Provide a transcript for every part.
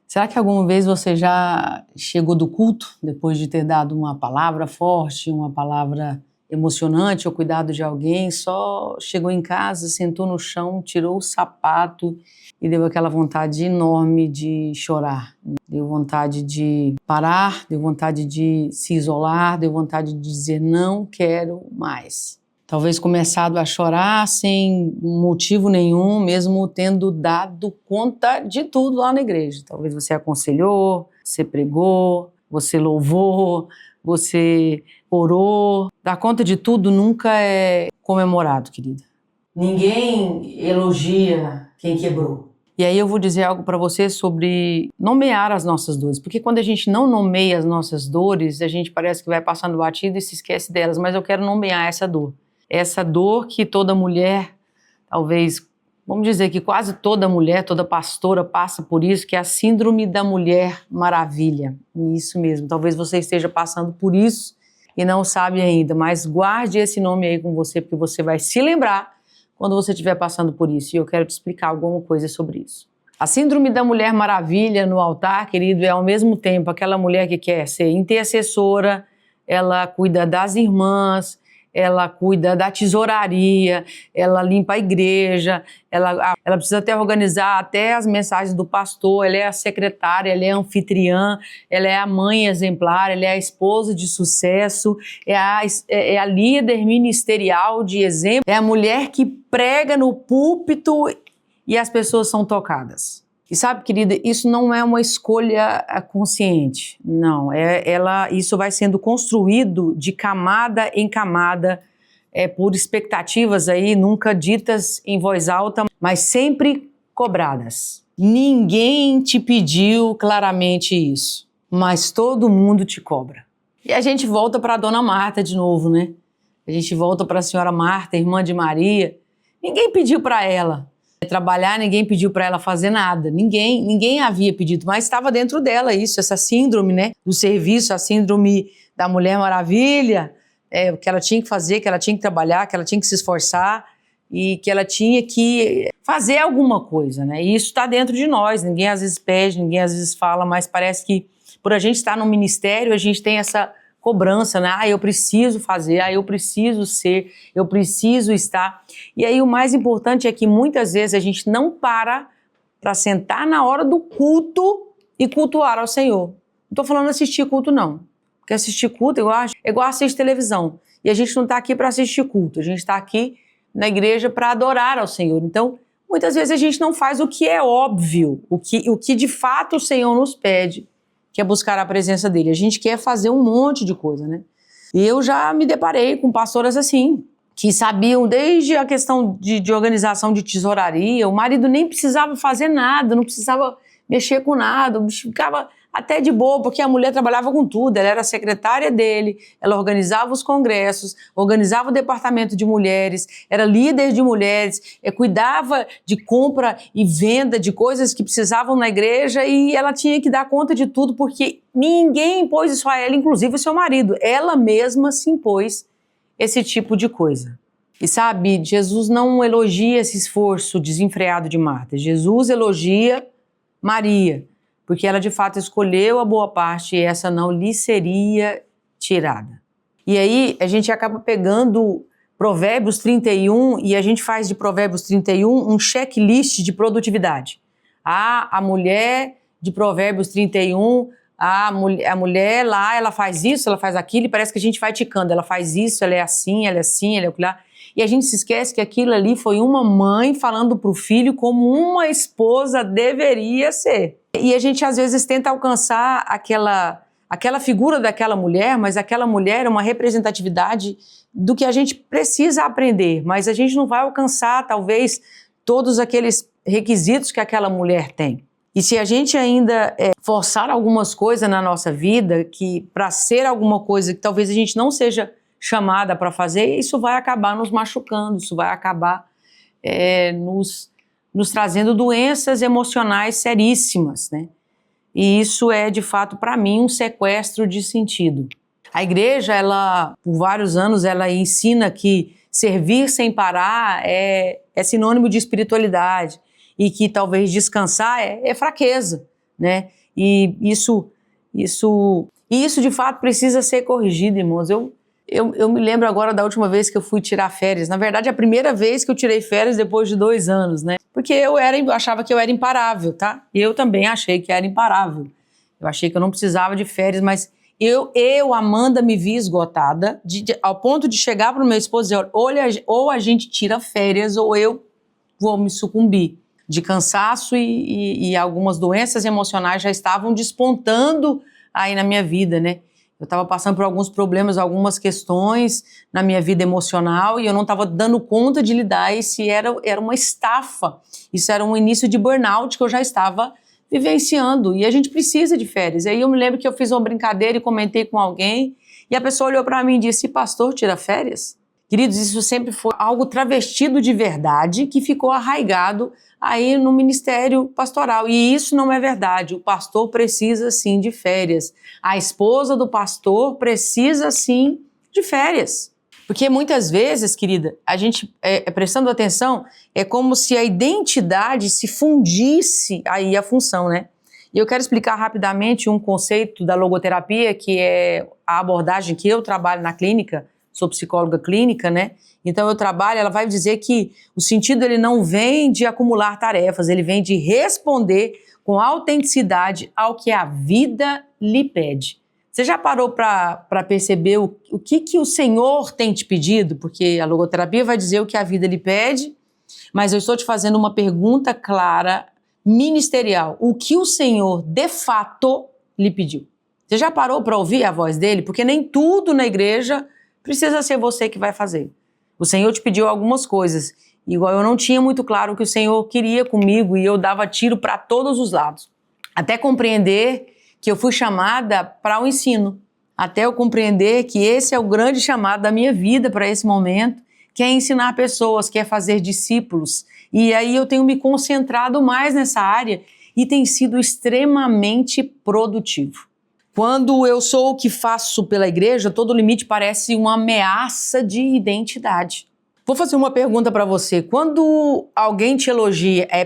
Será que alguma vez você já chegou do culto, depois de ter dado uma palavra forte, uma palavra emocionante ou cuidado de alguém, só chegou em casa, sentou no chão, tirou o sapato e deu aquela vontade enorme de chorar? Deu vontade de parar, deu vontade de se isolar, deu vontade de dizer não quero mais. Talvez começado a chorar sem motivo nenhum, mesmo tendo dado conta de tudo lá na igreja. Talvez você aconselhou, você pregou, você louvou, você orou. Dar conta de tudo nunca é comemorado, querida. Ninguém elogia quem quebrou. E aí eu vou dizer algo para você sobre nomear as nossas dores, porque quando a gente não nomeia as nossas dores, a gente parece que vai passando batido e se esquece delas, mas eu quero nomear essa dor. Essa dor que toda mulher, talvez, vamos dizer que quase toda mulher, toda pastora passa por isso, que é a síndrome da Mulher Maravilha. Isso mesmo, talvez você esteja passando por isso e não sabe ainda, mas guarde esse nome aí com você, porque você vai se lembrar quando você estiver passando por isso, e eu quero te explicar alguma coisa sobre isso. A síndrome da Mulher Maravilha no altar, querido, é ao mesmo tempo aquela mulher que quer ser intercessora, ela cuida das irmãs, ela cuida da tesouraria, ela limpa a igreja, ela precisa até organizar até as mensagens do pastor, ela é a secretária, ela é a anfitriã, ela é a mãe exemplar, ela é a esposa de sucesso, é a líder ministerial de exemplo, é a mulher que prega no púlpito e as pessoas são tocadas. E sabe, querida, isso não é uma escolha consciente, não, isso vai sendo construído de camada em camada, por expectativas aí nunca ditas em voz alta, mas sempre cobradas. Ninguém te pediu claramente isso, mas todo mundo te cobra. E a gente volta para a Dona Marta de novo, né? A gente volta para a Senhora Marta, irmã de Maria. Ninguém pediu para ela trabalhar, ninguém pediu para ela fazer nada, ninguém havia pedido, mas estava dentro dela isso, essa síndrome, né, do serviço, a síndrome da Mulher Maravilha, que ela tinha que fazer, que ela tinha que trabalhar, que ela tinha que se esforçar e que ela tinha que fazer alguma coisa, né, e isso está dentro de nós, ninguém às vezes pede, ninguém às vezes fala, mas parece que por a gente estar no ministério, a gente tem essa cobrança, né? Eu preciso fazer, eu preciso ser, eu preciso estar. E aí o mais importante é que muitas vezes a gente não para sentar na hora do culto e cultuar ao Senhor. Não estou falando assistir culto, não. Porque assistir culto, eu acho, é igual assistir televisão. E a gente não está aqui para assistir culto, a gente está aqui na igreja para adorar ao Senhor. Então, muitas vezes a gente não faz o que é óbvio, o que de fato o Senhor nos pede, que é buscar a presença dele. A gente quer fazer um monte de coisa, né? E eu já me deparei com pastoras assim, que sabiam desde a questão de organização de tesouraria, o marido nem precisava fazer nada, não precisava mexer com nada, ficava até de boa, porque a mulher trabalhava com tudo, ela era a secretária dele, ela organizava os congressos, organizava o departamento de mulheres, era líder de mulheres, cuidava de compra e venda de coisas que precisavam na igreja e ela tinha que dar conta de tudo, porque ninguém impôs isso a ela, inclusive o seu marido. Ela mesma se impôs esse tipo de coisa. E sabe, Jesus não elogia esse esforço desenfreado de Marta, Jesus elogia Maria, porque ela de fato escolheu a boa parte e essa não lhe seria tirada. E aí a gente acaba pegando Provérbios 31 e a gente faz de Provérbios 31 um checklist de produtividade. A mulher de Provérbios 31, a mulher lá, ela faz isso, ela faz aquilo e parece que a gente vai ticando, ela faz isso, ela é assim, ela é assim, ela é aquilo lá. E a gente se esquece que aquilo ali foi uma mãe falando para o filho como uma esposa deveria ser. E a gente às vezes tenta alcançar aquela figura daquela mulher, mas aquela mulher é uma representatividade do que a gente precisa aprender, mas a gente não vai alcançar talvez todos aqueles requisitos que aquela mulher tem. E se a gente ainda forçar algumas coisas na nossa vida, que para ser alguma coisa que talvez a gente não seja chamada para fazer, isso vai acabar nos machucando, isso vai acabar nos trazendo doenças emocionais seríssimas, né? E isso é, de fato, para mim, um sequestro de sentido. A igreja, ela, por vários anos, ela ensina que servir sem parar é sinônimo de espiritualidade e que talvez descansar é fraqueza. né? E isso de fato precisa ser corrigido, irmãos. Eu me lembro agora da última vez que eu fui tirar férias. Na verdade, a primeira vez que eu tirei férias depois de 2 anos, né? Porque eu achava que eu era imparável, tá? Eu também achei que era imparável. Eu achei que eu não precisava de férias, mas eu Amanda, me vi esgotada ao ponto de chegar para o meu esposo e dizer, olha, ou a gente tira férias ou eu vou me sucumbir de cansaço e algumas doenças emocionais já estavam despontando aí na minha vida, né? Eu estava passando por alguns problemas, algumas questões na minha vida emocional e eu não estava dando conta de lidar. Isso era uma estafa, isso era um início de burnout que eu já estava vivenciando e a gente precisa de férias. E aí eu me lembro que eu fiz uma brincadeira e comentei com alguém e a pessoa olhou para mim e disse, pastor, tira férias? Queridos, isso sempre foi algo travestido de verdade que ficou arraigado aí no ministério pastoral. E isso não é verdade. O pastor precisa sim de férias. A esposa do pastor precisa sim de férias. Porque muitas vezes, querida, a gente, prestando atenção, é como se a identidade se fundisse aí a função, né? E eu quero explicar rapidamente um conceito da logoterapia, que é a abordagem que eu trabalho na clínica. Sou psicóloga clínica, né? Então eu trabalho, ela vai dizer que o sentido ele não vem de acumular tarefas, ele vem de responder com autenticidade ao que a vida lhe pede. Você já parou para perceber o que o Senhor tem te pedido? Porque a logoterapia vai dizer o que a vida lhe pede, mas eu estou te fazendo uma pergunta clara, ministerial. O que o Senhor de fato lhe pediu? Você já parou para ouvir a voz dele? Porque nem tudo na igreja precisa ser você que vai fazer. O Senhor te pediu algumas coisas, igual eu não tinha muito claro o que o Senhor queria comigo e eu dava tiro para todos os lados. Até compreender que eu fui chamada para o ensino. Até eu compreender que esse é o grande chamado da minha vida para esse momento, que é ensinar pessoas, que é fazer discípulos. E aí eu tenho me concentrado mais nessa área e tem sido extremamente produtivo. Quando eu sou o que faço pela igreja, todo limite parece uma ameaça de identidade. Vou fazer uma pergunta para você. Quando alguém te elogia, é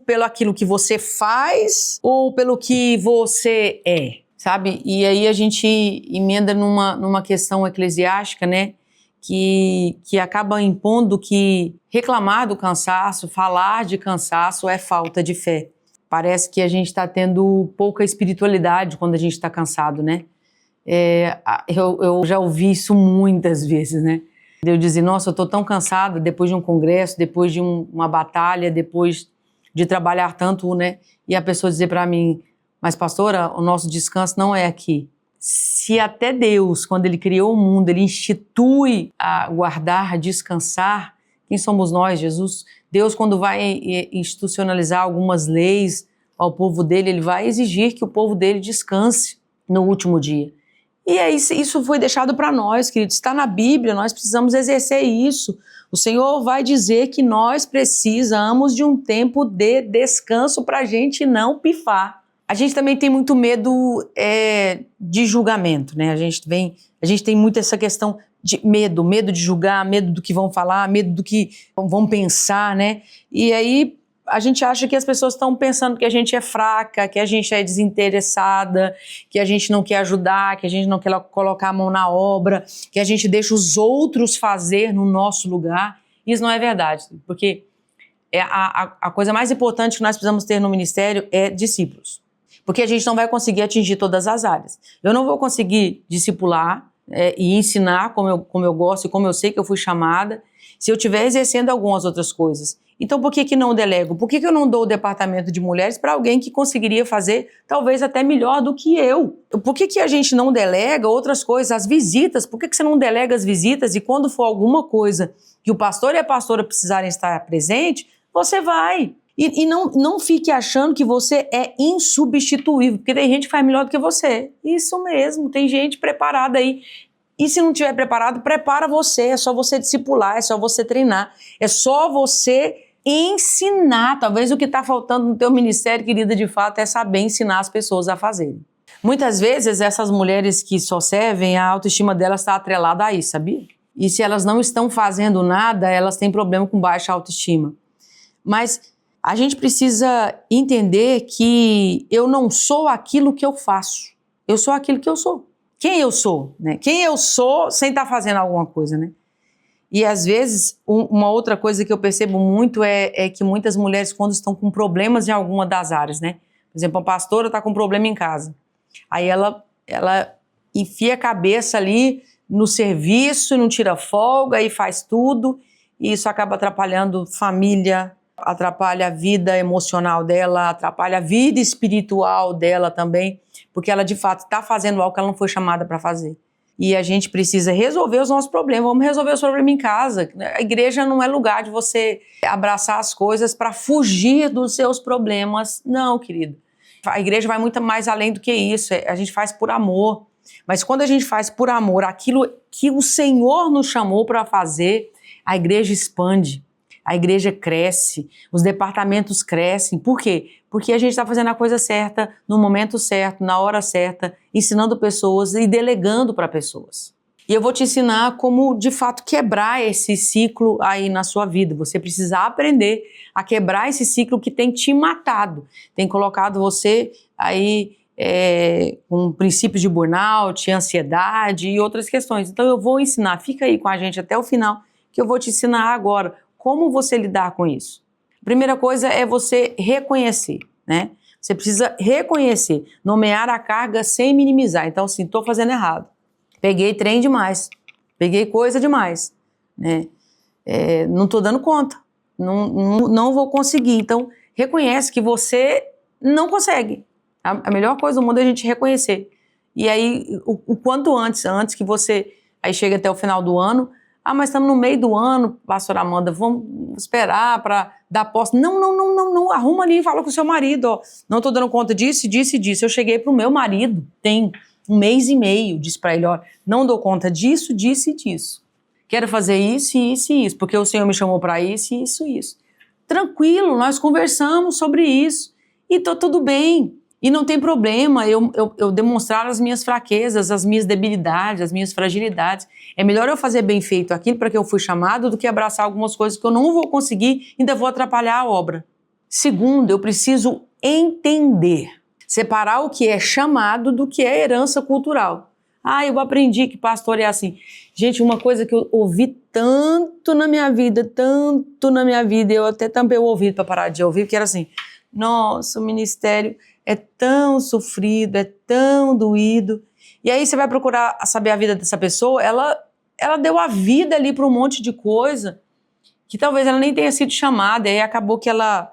pelo aquilo que você faz ou pelo que você é? Sabe? E aí a gente emenda numa questão eclesiástica, né? Que acaba impondo que reclamar do cansaço, falar de cansaço é falta de fé. Parece que a gente está tendo pouca espiritualidade quando a gente está cansado, né? Eu já ouvi isso muitas vezes, né? Eu dizer, nossa, eu estou tão cansada depois de um congresso, depois de uma batalha, depois de trabalhar tanto, né? E a pessoa dizer para mim, mas pastora, o nosso descanso não é aqui. Se até Deus, quando Ele criou o mundo, Ele institui a guardar, a descansar, quem somos nós, Jesus? Deus, quando vai institucionalizar algumas leis ao povo dele, Ele vai exigir que o povo dele descanse no último dia. E aí, isso foi deixado para nós, queridos. Está na Bíblia, nós precisamos exercer isso. O Senhor vai dizer que nós precisamos de um tempo de descanso para a gente não pifar. A gente também tem muito medo de julgamento, né? A gente tem muito essa questão de medo de julgar, medo do que vão falar, medo do que vão pensar, né? E aí a gente acha que as pessoas estão pensando que a gente é fraca, que a gente é desinteressada, que a gente não quer ajudar, que a gente não quer colocar a mão na obra, que a gente deixa os outros fazer no nosso lugar. Isso não é verdade, porque a coisa mais importante que nós precisamos ter no ministério é discípulos. Porque a gente não vai conseguir atingir todas as áreas. Eu não vou conseguir discipular e ensinar como eu gosto e como eu sei que eu fui chamada, se eu estiver exercendo algumas outras coisas. Então, por que não delego? Por que eu não dou o departamento de mulheres para alguém que conseguiria fazer talvez até melhor do que eu? Por que a gente não delega outras coisas? As visitas, por que você não delega as visitas e quando for alguma coisa que o pastor e a pastora precisarem estar presente, você vai. E não fique achando que você é insubstituível, porque tem gente que faz melhor do que você. Isso mesmo, tem gente preparada aí. E se não estiver preparado, prepara você, é só você discipular, é só você treinar, é só você ensinar. Talvez o que está faltando no teu ministério, querida, de fato, é saber ensinar as pessoas a fazerem. Muitas vezes, essas mulheres que só servem, a autoestima delas está atrelada a isso, sabia? E se elas não estão fazendo nada, elas têm problema com baixa autoestima. Mas A gente precisa entender que eu não sou aquilo que eu faço. Eu sou aquilo que eu sou. Quem eu sou, né? Quem eu sou sem estar fazendo alguma coisa, né? E às vezes, uma outra coisa que eu percebo muito é que muitas mulheres, quando estão com problemas em alguma das áreas, né? Por exemplo, a pastora está com um problema em casa. Aí ela enfia a cabeça ali no serviço, não tira folga e faz tudo. E isso acaba atrapalhando família, atrapalha a vida emocional dela, atrapalha a vida espiritual dela também, porque ela de fato está fazendo algo que ela não foi chamada para fazer. E a gente precisa resolver os nossos problemas, vamos resolver os problemas em casa. A igreja não é lugar de você abraçar as coisas para fugir dos seus problemas, não, querido. A igreja vai muito mais além do que isso, a gente faz por amor. Mas quando a gente faz por amor aquilo que o Senhor nos chamou para fazer, a igreja expande, a igreja cresce, os departamentos crescem. Por quê? Porque a gente está fazendo a coisa certa, no momento certo, na hora certa, ensinando pessoas e delegando para pessoas. E eu vou te ensinar como, de fato, quebrar esse ciclo aí na sua vida. Você precisa aprender a quebrar esse ciclo que tem te matado, tem colocado você aí com princípios de burnout, ansiedade e outras questões. Então eu vou ensinar, fica aí com a gente até o final, que eu vou te ensinar agora como você lidar com isso. A primeira coisa é você reconhecer, né? Você precisa reconhecer, nomear a carga sem minimizar. Então, assim, estou fazendo errado. Peguei trem demais, peguei coisa demais, né? Não estou dando conta, não vou conseguir. Então, reconhece que você não consegue. A melhor coisa do mundo é a gente reconhecer. E aí, o quanto antes que você aí chega até o final do ano, mas estamos no meio do ano, pastora Amanda, vamos esperar para dar posse. Não, arruma ali e fala com o seu marido, ó, não estou dando conta disso. Eu cheguei para o meu marido, tem 1 mês e meio, disse para ele, ó, não dou conta disso, disso e disso. Quero fazer isso, porque o Senhor me chamou para isso. Tranquilo, nós conversamos sobre isso e está tudo bem. E não tem problema eu demonstrar as minhas fraquezas, as minhas debilidades, as minhas fragilidades. É melhor eu fazer bem feito aquilo para que eu fui chamado do que abraçar algumas coisas que eu não vou conseguir e ainda vou atrapalhar a obra. Segundo, eu preciso entender, separar o que é chamado do que é herança cultural. Eu aprendi que pastor é assim. Gente, uma coisa que eu ouvi tanto na minha vida, eu até tampei o ouvido para parar de ouvir, que era assim, nossa, o ministério é tão sofrido, é tão doído. E aí você vai procurar saber a vida dessa pessoa, ela deu a vida ali para um monte de coisa que talvez ela nem tenha sido chamada, e aí acabou que ela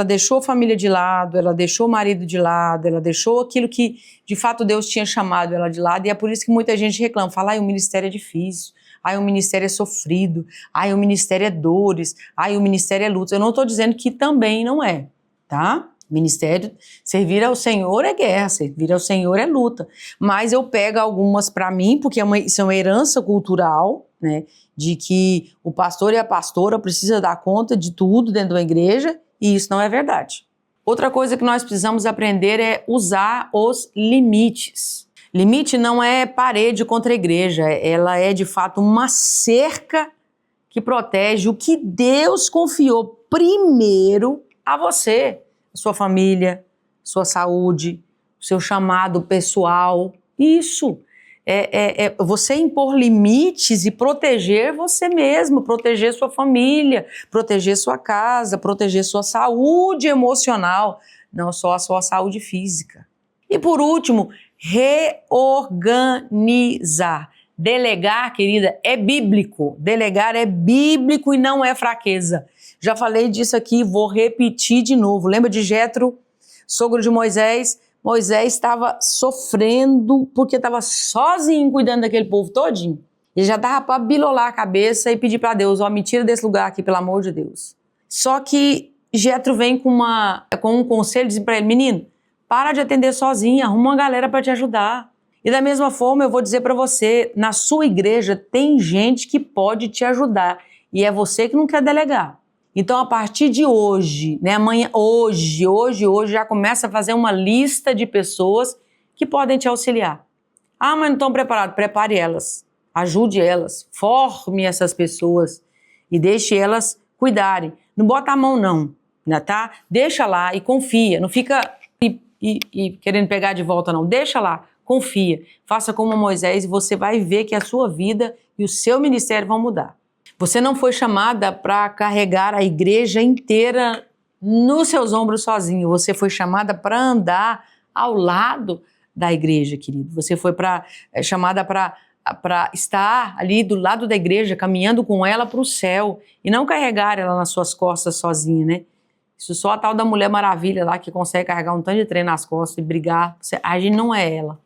deixou a família de lado, ela deixou o marido de lado, ela deixou aquilo que de fato Deus tinha chamado ela de lado, e é por isso que muita gente reclama, fala, o ministério é difícil, o ministério é sofrido, o ministério é dores, o ministério é luta. Eu não estou dizendo que também não é, tá? Ministério, servir ao Senhor é guerra, servir ao Senhor é luta. Mas eu pego algumas para mim, porque isso é uma herança cultural, né? De que o pastor e a pastora precisam dar conta de tudo dentro da igreja, e isso não é verdade. Outra coisa que nós precisamos aprender é usar os limites. Limite não é parede contra a igreja, ela é de fato uma cerca que protege o que Deus confiou primeiro a você. Sua família, sua saúde, seu chamado pessoal. Isso é você impor limites e proteger você mesmo, proteger sua família, proteger sua casa, proteger sua saúde emocional, não só a sua saúde física. E por último, reorganizar. Delegar, querida, é bíblico. Delegar é bíblico e não é fraqueza. Já falei disso aqui, vou repetir de novo. Lembra de Jetro, sogro de Moisés? Moisés estava sofrendo porque estava sozinho cuidando daquele povo todinho. Ele já dava para bilolar a cabeça e pedir para Deus, me tira desse lugar aqui, pelo amor de Deus. Só que Jetro vem com um conselho, diz para ele, menino, para de atender sozinho, arruma uma galera para te ajudar. E da mesma forma eu vou dizer para você, na sua igreja tem gente que pode te ajudar e é você que não quer delegar. Então, a partir de hoje, né, hoje, já começa a fazer uma lista de pessoas que podem te auxiliar. Mas não estão preparados. Prepare elas, ajude elas, forme essas pessoas e deixe elas cuidarem. Não bota a mão, não. tá? Deixa lá e confia, não fica querendo pegar de volta não, deixa lá, confia, faça como Moisés e você vai ver que a sua vida e o seu ministério vão mudar. Você não foi chamada para carregar a igreja inteira nos seus ombros sozinho, você foi chamada para andar ao lado da igreja, querido. Você foi chamada para estar ali do lado da igreja, caminhando com ela para o céu e não carregar ela nas suas costas sozinha, né? Isso só a tal da Mulher Maravilha lá que consegue carregar um tanto de trem nas costas e brigar. A gente não é ela.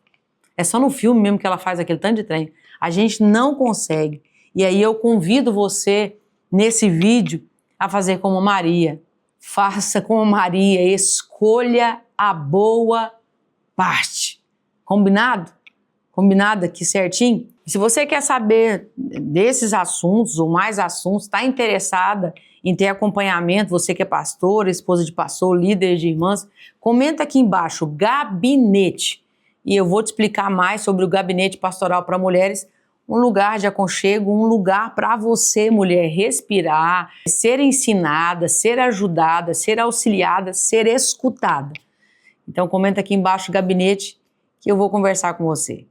É só no filme mesmo que ela faz aquele tanto de trem. A gente não consegue. E aí eu convido você, nesse vídeo, a fazer como Maria. Faça como Maria, escolha a boa parte. Combinado? Combinado aqui certinho? E se você quer saber desses assuntos ou mais assuntos, está interessada em ter acompanhamento, você que é pastor, esposa de pastor, líder de irmãs, comenta aqui embaixo, gabinete. E eu vou te explicar mais sobre o gabinete pastoral para mulheres, um lugar de aconchego, um lugar para você, mulher, respirar, ser ensinada, ser ajudada, ser auxiliada, ser escutada. Então comenta aqui embaixo, gabinete, que eu vou conversar com você.